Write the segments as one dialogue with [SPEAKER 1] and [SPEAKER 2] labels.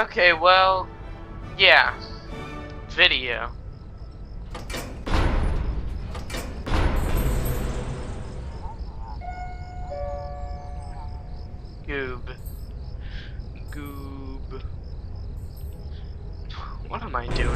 [SPEAKER 1] Okay, well, yeah. Video. Goob. Goob. What am I doing?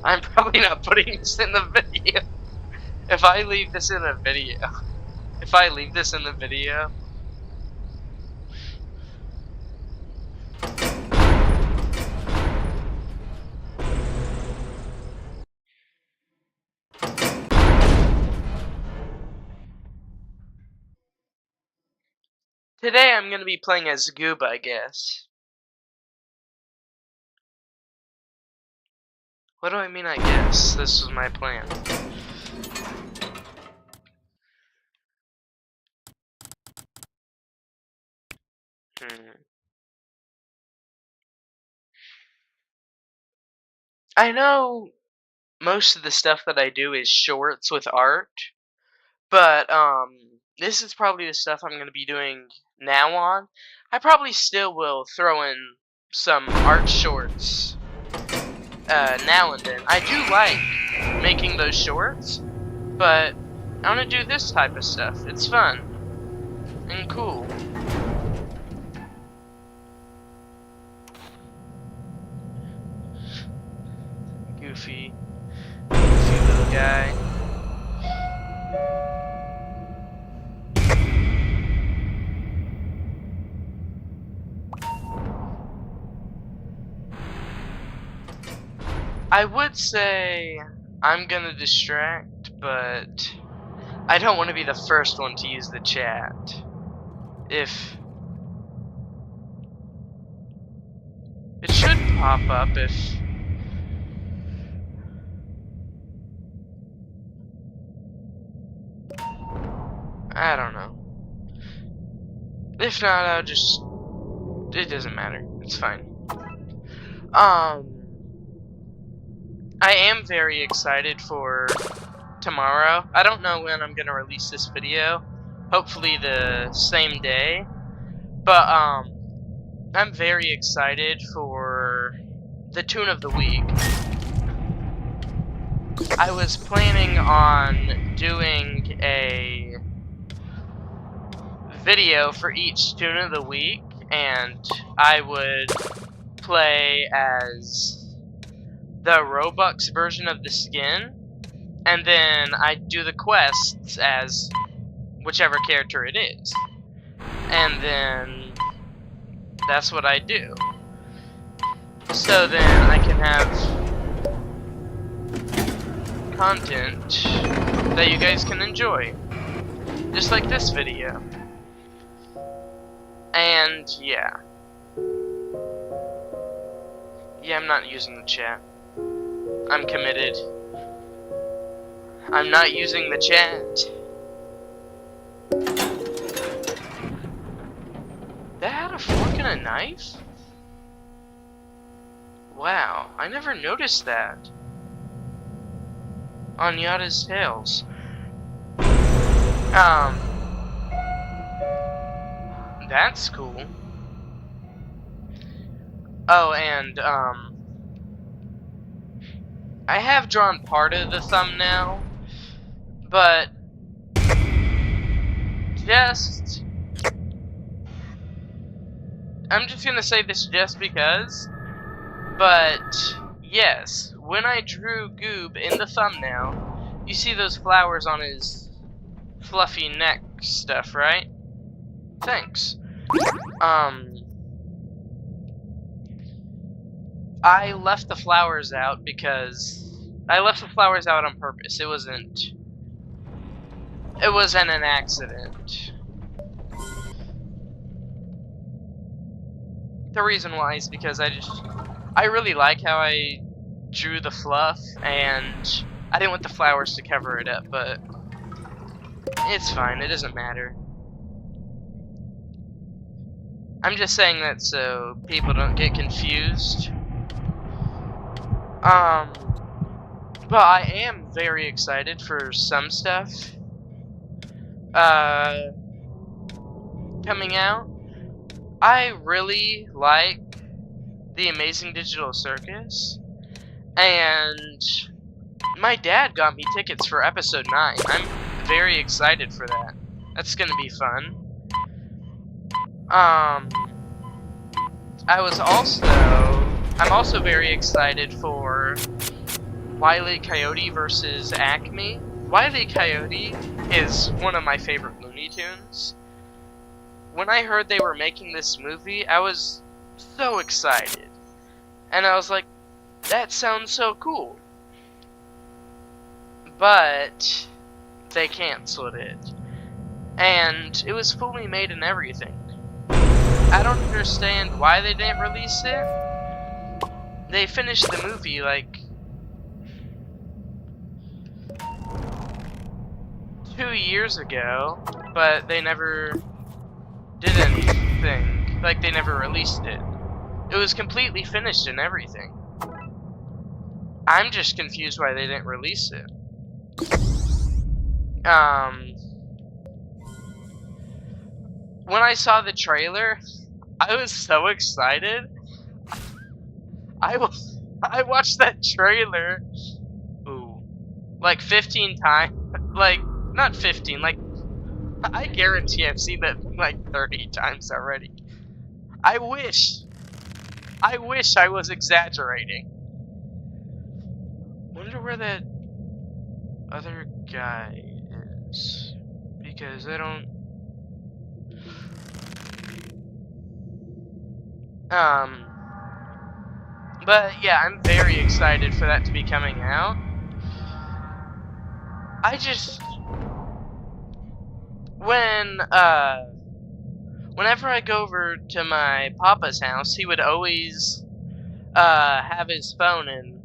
[SPEAKER 1] I'm probably not putting this in the video. If I leave this in the video, today I'm gonna be playing as Goob, I guess. What do I mean, I guess? This was my plan. I know most of the stuff that I do is shorts with art, but this is probably the stuff I'm going to be doing now on. I probably still will throw in some art shorts now and then. I do like making those shorts, but I want to do this type of stuff. It's fun and cool. Goofy little guy. I would say I'm gonna distract, but I don't want to be the first one to use the chat. If it should pop up if I don't know. If not, I'll just, it doesn't matter. It's fine. I am very excited for tomorrow. I don't know when I'm gonna release this video. Hopefully the same day. But I'm very excited for the Tune of the Week. I was planning on doing a video for each Tune of the Week, and I would play as the Robux version of the skin, and then I'd do the quests as whichever character it is. And then that's what I do. So then I can have content that you guys can enjoy. Just like this video. And yeah. Yeah, I'm not using the chat. I'm committed. I'm not using the chat. That had a fork and a knife? Wow, I never noticed that. On Yada's Tales. That's cool. Oh, and, I have drawn part of the thumbnail, but I'm just gonna say this just because, but yes, when I drew Goob in the thumbnail, you see those flowers on his fluffy neck stuff, right? Thanks. I left the flowers out because I left the flowers out on purpose. It wasn't an accident. The reason why is because I really like how I drew the fluff, and I didn't want the flowers to cover it up, but it's fine, it doesn't matter. I'm just saying that so people don't get confused. Um, but I am very excited for some stuff coming out. I really like The Amazing Digital Circus, and my dad got me tickets for episode 9. I'm very excited for that. That's gonna be fun. I'm also very excited for Wile E. Coyote versus Acme. Wile E. Coyote is one of my favorite Looney Tunes. When I heard they were making this movie, I was so excited. And I was like, that sounds so cool. But they canceled it. And it was fully made and everything. I don't understand why they didn't release it. They finished the movie like 2 years ago, but they never did anything. Like, they never released it. It was completely finished and everything. I'm just confused why they didn't release it. When I saw the trailer, I was so excited. I watched that trailer, like 15 times. Like, not 15, like, I guarantee I've seen that like 30 times already. I wish I was exaggerating. Wonder where that other guy is, because I don't. But yeah, I'm very excited for that to be coming out. I just, whenever I go over to my papa's house, he would always have his phone and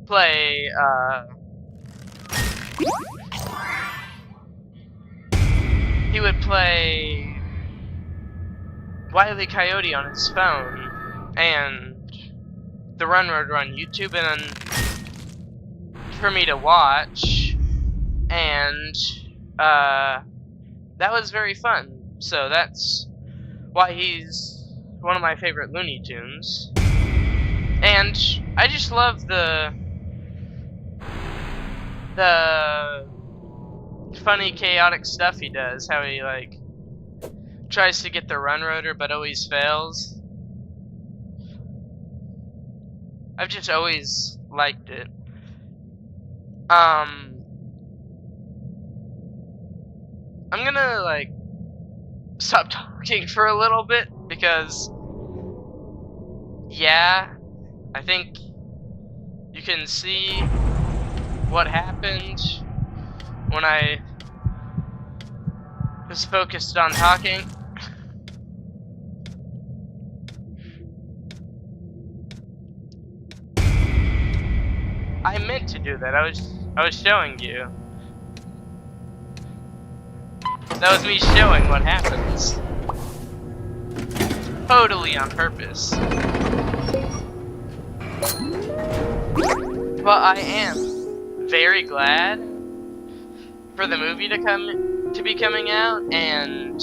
[SPEAKER 1] play he would play Wile E. Coyote on his phone and the Run Road Run YouTube, and for me to watch, and that was very fun. So that's why he's one of my favorite Looney Tunes. And I just love the funny, chaotic stuff he does. How he like tries to get the Run Roader but always fails. I've just always liked it. I'm gonna like stop talking for a little bit because, yeah, I think you can see what happened when I was focused on talking. I meant to do that. I was showing you. That was me showing what happens. Totally on purpose. But I am very glad for the movie to be coming out, and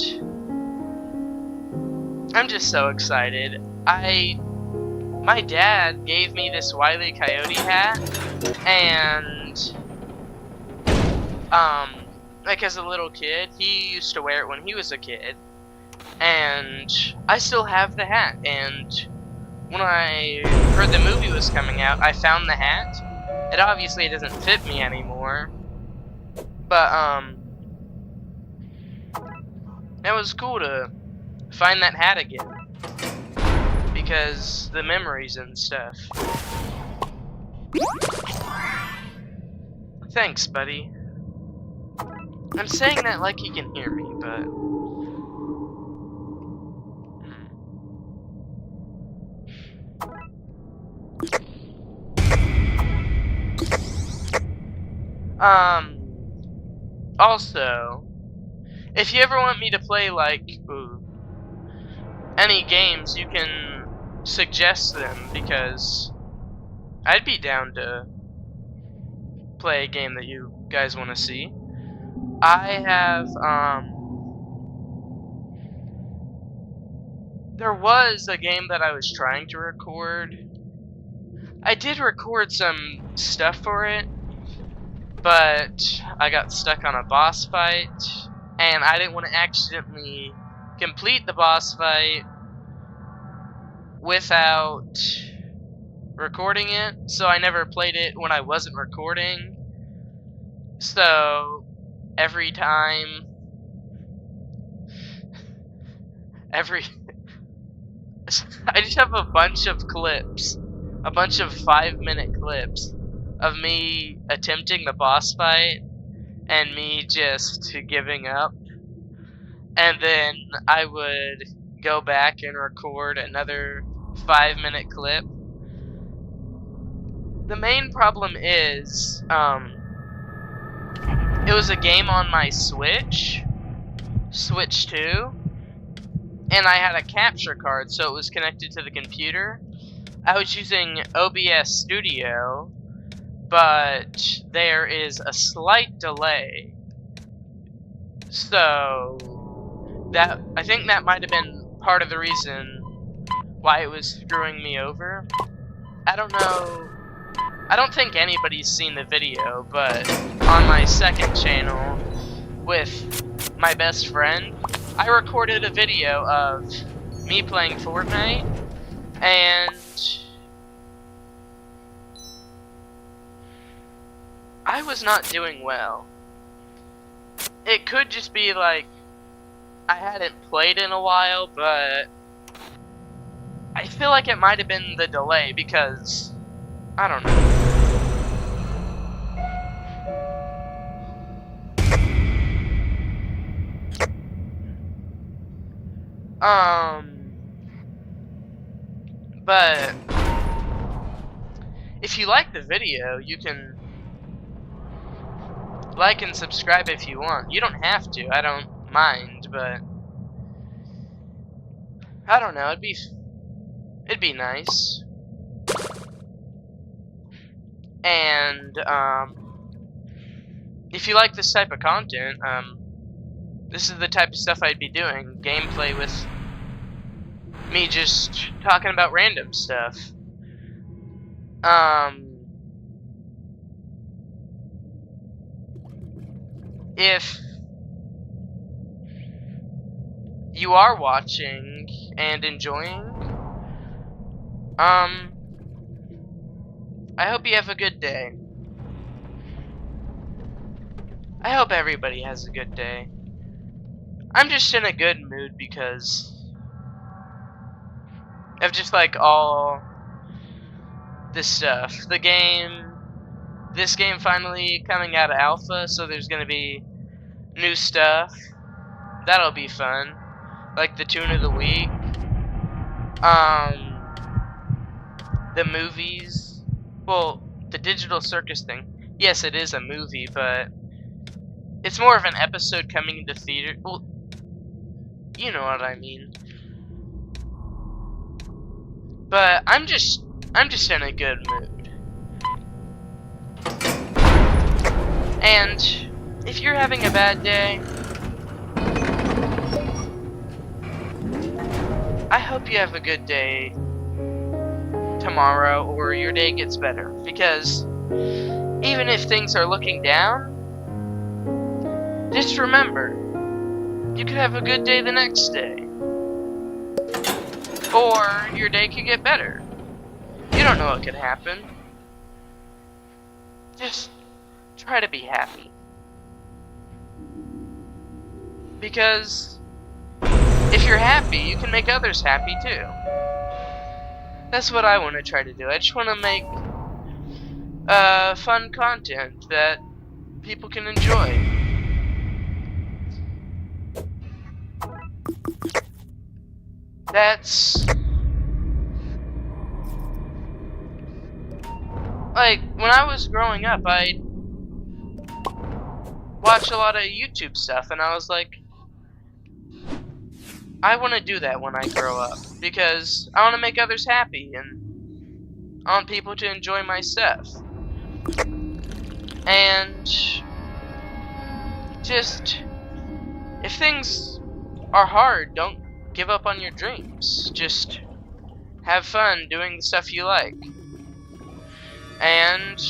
[SPEAKER 1] I'm just so excited. My dad gave me this Wile E. Coyote hat, and like as a little kid, he used to wear it when he was a kid, and I still have the hat. And when I heard the movie was coming out, I found the hat. It obviously doesn't fit me anymore, but it was cool to find that hat again, because the memories and stuff. Thanks, buddy. I'm saying that like he can hear me, but also, if you ever want me to play like any games, you can suggest them, because I'd be down to play a game that you guys want to see. I have, there was a game that I was trying to record. I did record some stuff for it, but I got stuck on a boss fight, and I didn't want to accidentally complete the boss fight without recording it, so I never played it when I wasn't recording. So every time, I just have a bunch of clips, a bunch of 5-minute clips of me attempting the boss fight and me just giving up, and then I would go back and record another 5-minute clip. The main problem is, it was a game on my Switch 2, and I had a capture card, so it was connected to the computer. I was using OBS Studio, but there is a slight delay. So I think that might have been part of the reason why it was screwing me over. I don't know. I don't think anybody's seen the video, but on my second channel with my best friend, I recorded a video of me playing Fortnite, and I was not doing well. It could just be like I hadn't played in a while, but I feel like it might have been the delay because I don't know. But if you like the video, you can like and subscribe if you want. You don't have to. I don't mind, but I don't know. It'd be nice. And if you like this type of content, this is the type of stuff I'd be doing. Gameplay with me just talking about random stuff. If you are watching and enjoying, I hope you have a good day. I hope everybody has a good day. I'm just in a good mood because of just like all this stuff. This game finally coming out of alpha, so there's gonna be new stuff. That'll be fun. Like the tune of the week. The movies. Well, the Digital Circus thing. Yes, it is a movie, but it's more of an episode coming into theater. Well, you know what I mean. But I'm just in a good mood. And if you're having a bad day, I hope you have a good day tomorrow or your day gets better. Because even if things are looking down, just remember, you could have a good day the next day. Or your day could get better. You don't know what could happen. Just try to be happy. Because if you're happy, you can make others happy too. That's what I want to try to do. I just want to make fun content that people can enjoy. That's like when I was growing up, I watched a lot of YouTube stuff, and I was like, I want to do that when I grow up because I want to make others happy, and I want people to enjoy my stuff. And just, if things are hard, don't give up on your dreams. Just have fun doing the stuff you like. And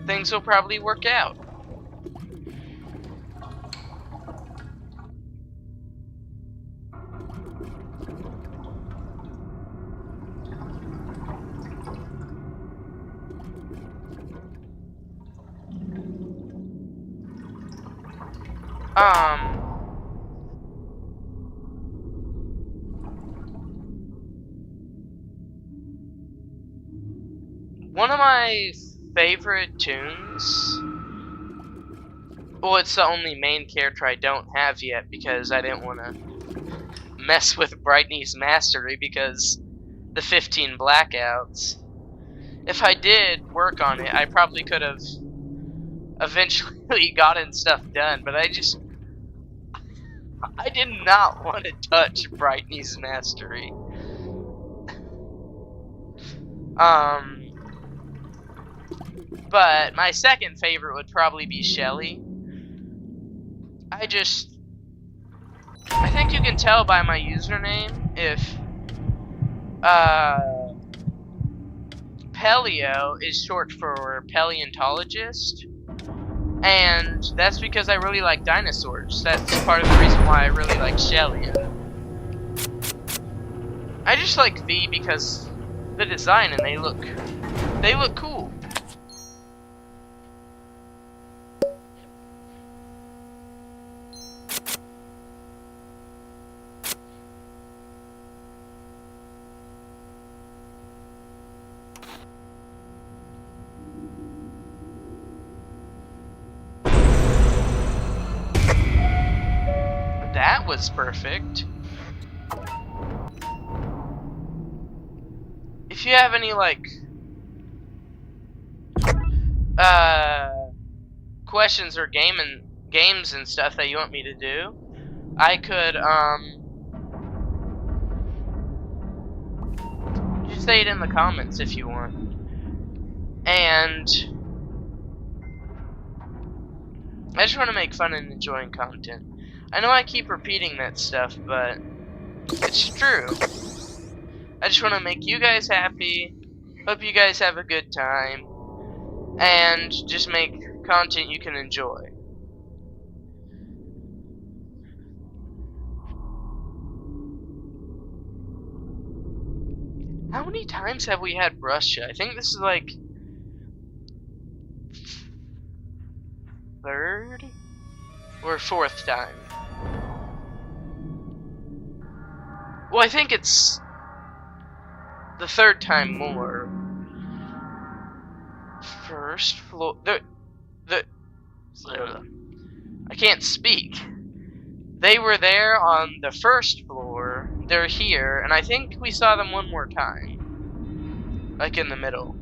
[SPEAKER 1] things will probably work out. One of my favorite tunes, well, it's the only main character I don't have yet because I didn't want to mess with Brightney's mastery because the 15 blackouts. If I did work on it, I probably could have eventually gotten stuff done, but I did not want to touch Brightney's mastery. But my second favorite would probably be Shelly. I think you can tell by my username if Pelio is short for paleontologist, and that's because I really like dinosaurs. That's part of the reason why I really like Shelly. I just like V because the design and they look cool. That was perfect. If you have any like questions or games and stuff that you want me to do, I could just say it in the comments if you want. And I just want to make fun and enjoying content. I know I keep repeating that stuff, but it's true. I just want to make you guys happy, hope you guys have a good time, and just make content you can enjoy. How many times have we had Brusha? I think this is like third or fourth time. Well, I think it's the third time more. First floor. I can't speak. They were there on the first floor. They're here, and I think we saw them one more time. Like in the middle.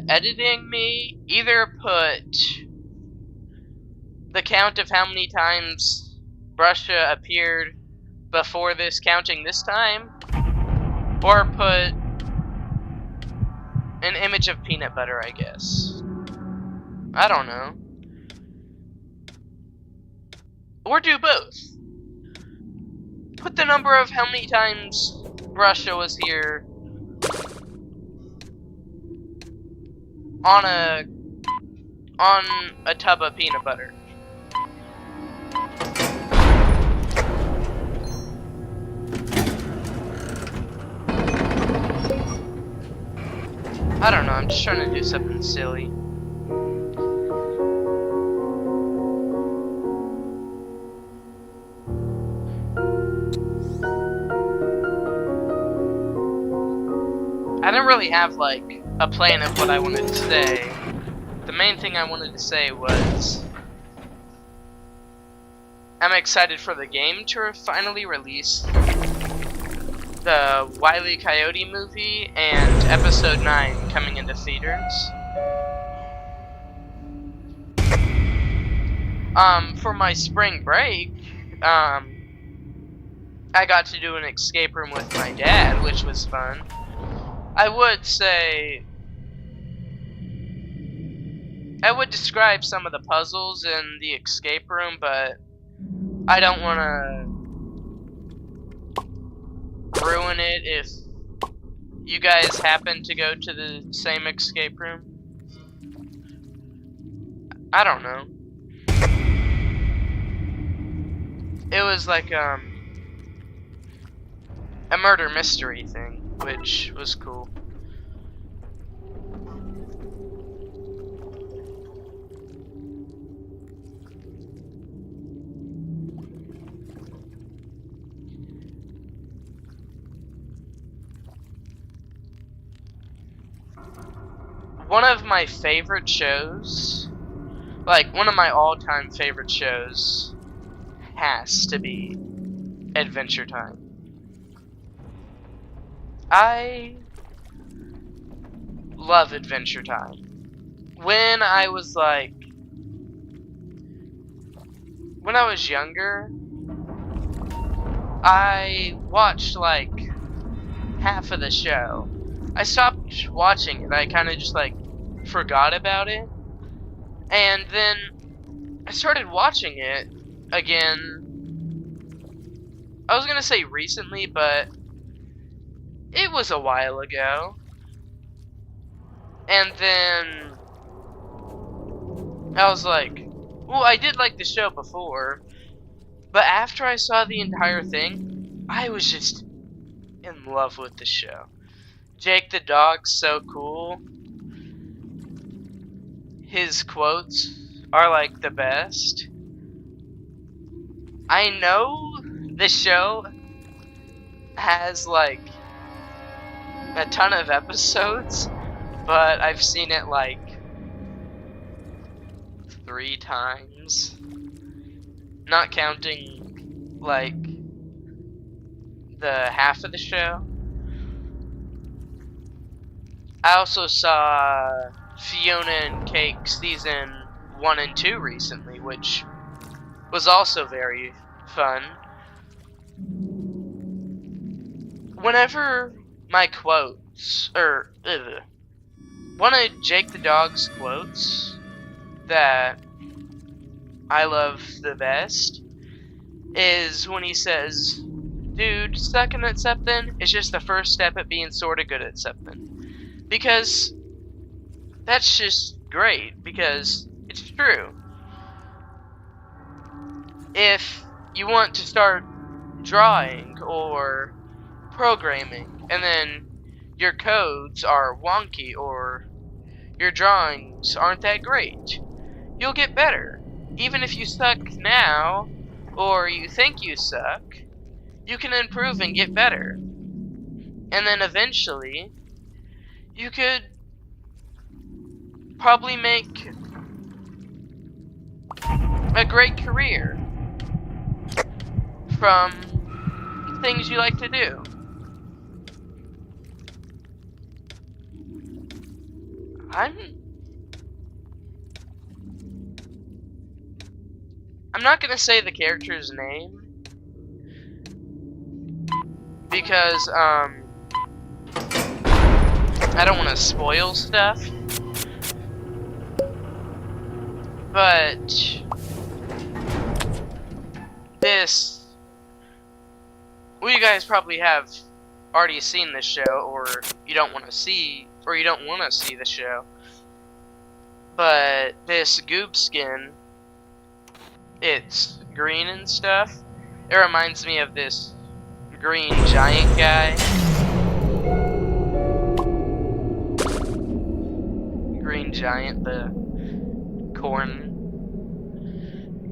[SPEAKER 1] Editing me, either put the count of how many times Brusha appeared before this counting this time, or put an image of peanut butter, I guess. I don't know. Or do both. Put the number of how many times Brusha was here on a tub of peanut butter. I don't know, I'm just trying to do something silly. I didn't really have like a plan of what I wanted to say. The main thing I wanted to say was I'm excited for the game to finally release the Wile E. Coyote movie and episode 9 coming into theaters. For my spring break, I got to do an escape room with my dad, which was fun. I would say, I would describe some of the puzzles in the escape room, but I don't want to ruin it if you guys happen to go to the same escape room. I don't know. It was like a murder mystery thing, which was cool. One of my favorite shows, like one of my all-time favorite shows, has to be Adventure Time. I love Adventure Time. When I was younger, I watched like half of the show. I stopped watching it. I kind of just like forgot about it. And then I started watching it again. I was gonna say recently, but it was a while ago. And then I was like, well, I did like the show before, but after I saw the entire thing, I was just in love with the show. Jake the dog's so cool. His quotes are like the best. I know the show has like a ton of episodes, but I've seen it like 3 times, not counting like the half of the show. I also saw Fiona and Cake season 1 and 2 recently, which was also very fun. Whenever my quotes, one of Jake the Dog's quotes that I love the best is when he says, "Dude, sucking at something is just the first step at being sorta good at something." Because that's just great, because it's true. If you want to start drawing or programming, and then your codes are wonky or your drawings aren't that great, you'll get better. Even if you suck now, or you think you suck, you can improve and get better. And then eventually, you could probably make a great career from things you like to do. I'm not gonna say the character's name because I don't want to spoil stuff, but you guys probably have already seen this show, or you don't want to see the show. But this Goob skin, it's green and stuff. It reminds me of this green giant guy. Green Giant, the corn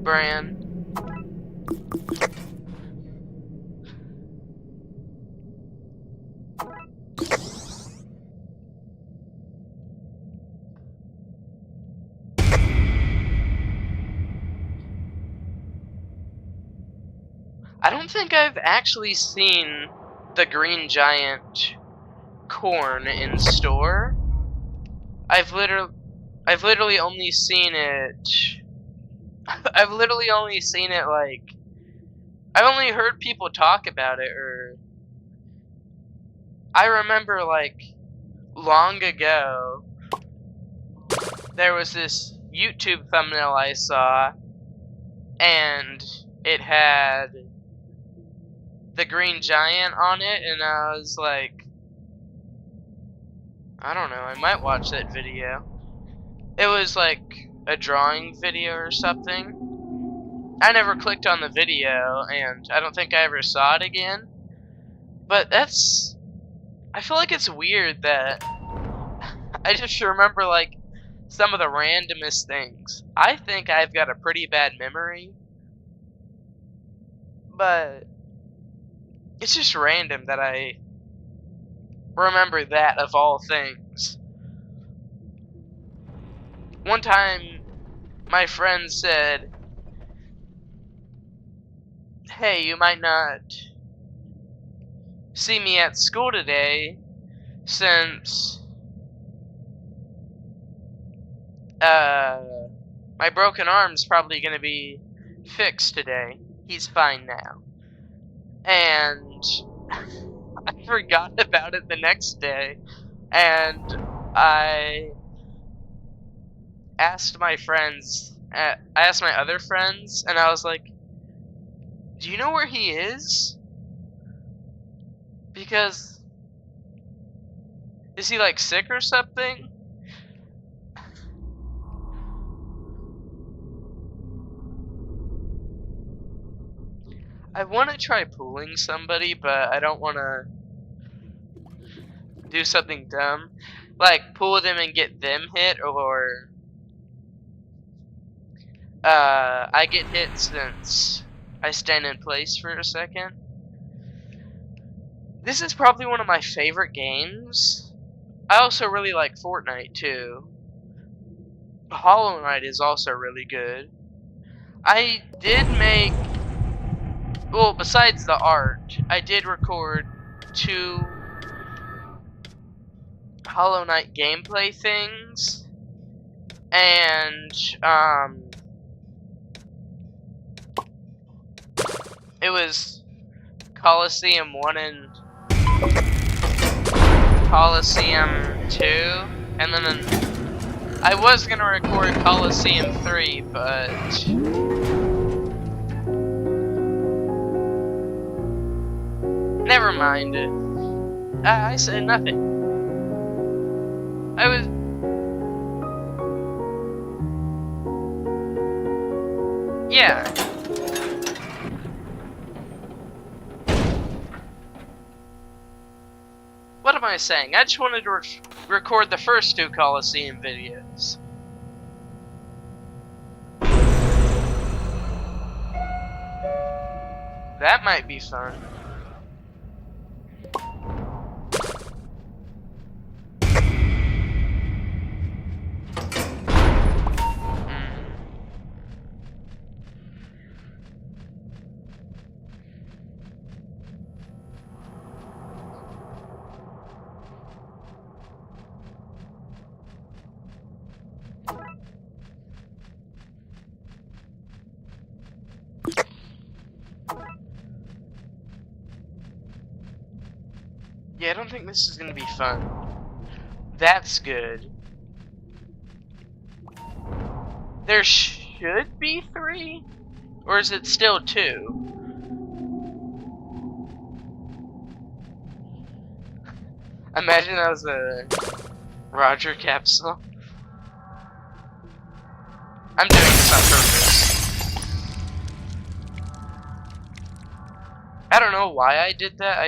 [SPEAKER 1] brand. I don't think I've actually seen the Green Giant corn in store. I've literally only seen it I've literally only seen it like I've only heard people talk about it, or I remember like long ago there was this YouTube thumbnail I saw, and it had the Green Giant on it, and I was like, I don't know, I might watch that video. It was like a drawing video or something. I never clicked on the video, and I don't think I ever saw it again. But I feel like it's weird that I just remember like some of the randomest things. I think I've got a pretty bad memory, but it's just random that I remember that of all things. One time, my friend said, "Hey, you might not see me at school today since my broken arm's probably gonna be fixed today. He's fine now." And I forgot about it the next day, and I asked my friends, I asked my other friends, and I was like, "Do you know where he is? Because is he like sick or something?" I want to try pulling somebody, but I don't want to do something dumb, like pull them and get them hit, or I get hit since I stand in place for a second. This is probably one of my favorite games. I also really like Fortnite too. Hollow Knight is also really good. I did make, well, besides the art, I did record 2 Hollow Knight gameplay things, and it was Coliseum 1 and Coliseum 2, and then I was gonna record Coliseum 3, but never mind. I said nothing. I was. Yeah. What am I saying? I just wanted to record the first 2 Coliseum videos. That might be fun. Yeah, I don't think this is gonna be fun. That's good. There should be 3? Or is it still 2? Imagine that was a Roger capsule. I'm doing this on purpose. I don't know why I did that,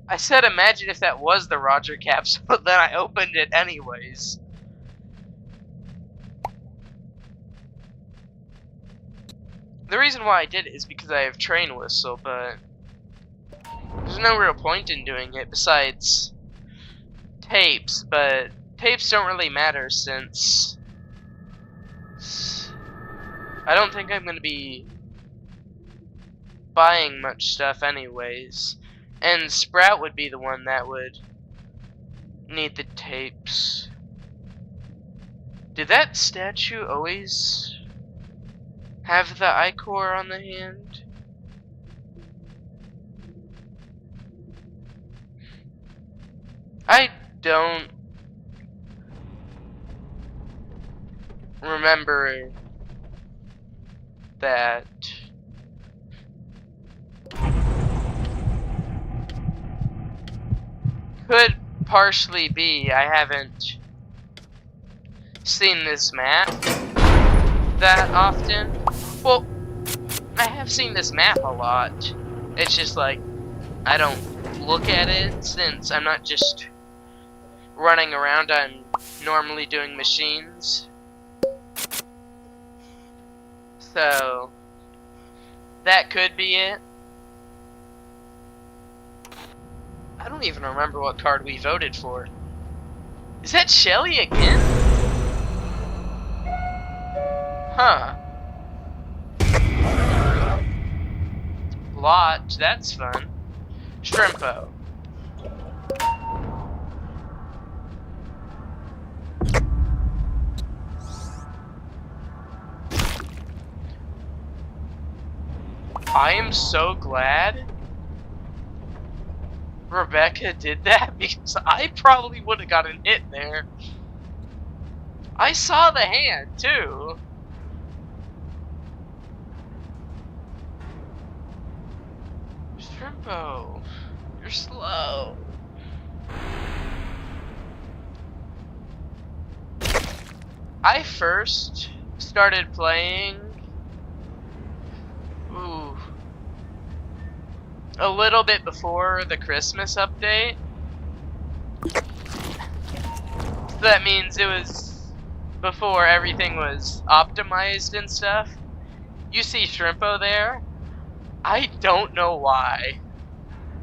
[SPEAKER 1] I said imagine if that was the Roger capsule, then I opened it anyways. The reason why I did it is because I have train whistle, but there's no real point in doing it besides tapes, but tapes don't really matter since I don't think I'm going to be buying much stuff anyways, and Sprout would be the one that would need the Tapes. Did that statue always have the ichor on the hand? I don't remember that. Could partially be I haven't seen this map that often. Well, I have seen this map a lot. It's just like I don't look at it since I'm not just running around. I'm normally doing machines. So that could be it. I don't even remember what card we voted for. Is that Shelly again? Huh. Lodge, that's fun. Shrimpo. I am so glad Rebecca did that, because I probably would have gotten hit there. I saw the hand too. Shrimpo, you're slow. I first started playing a little bit before the Christmas update. So that means it was before everything was optimized and stuff. You see Shrimpo there? I don't know why,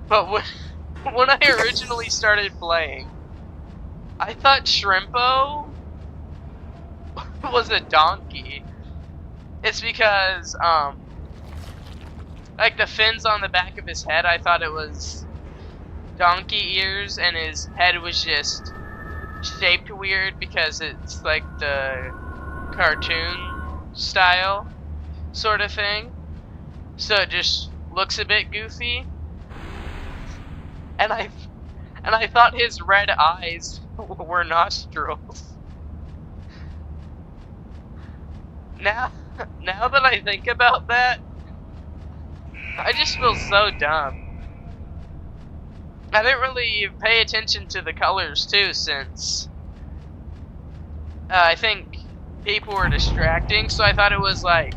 [SPEAKER 1] but when I originally started playing, I thought Shrimpo was a donkey. It's because like the fins on the back of his head, I thought it was donkey ears, and his head was just shaped weird because it's like the cartoon style sort of thing. So it just looks a bit goofy. And I thought his red eyes were nostrils. Now that I think about that, I just feel so dumb. I didn't really pay attention to the colors too, since I think people were distracting, so I thought it was like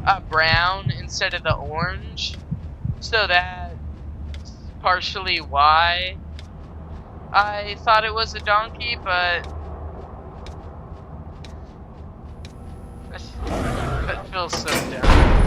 [SPEAKER 1] a brown instead of the orange. So that's partially why I thought it was a donkey, but that feels so dumb.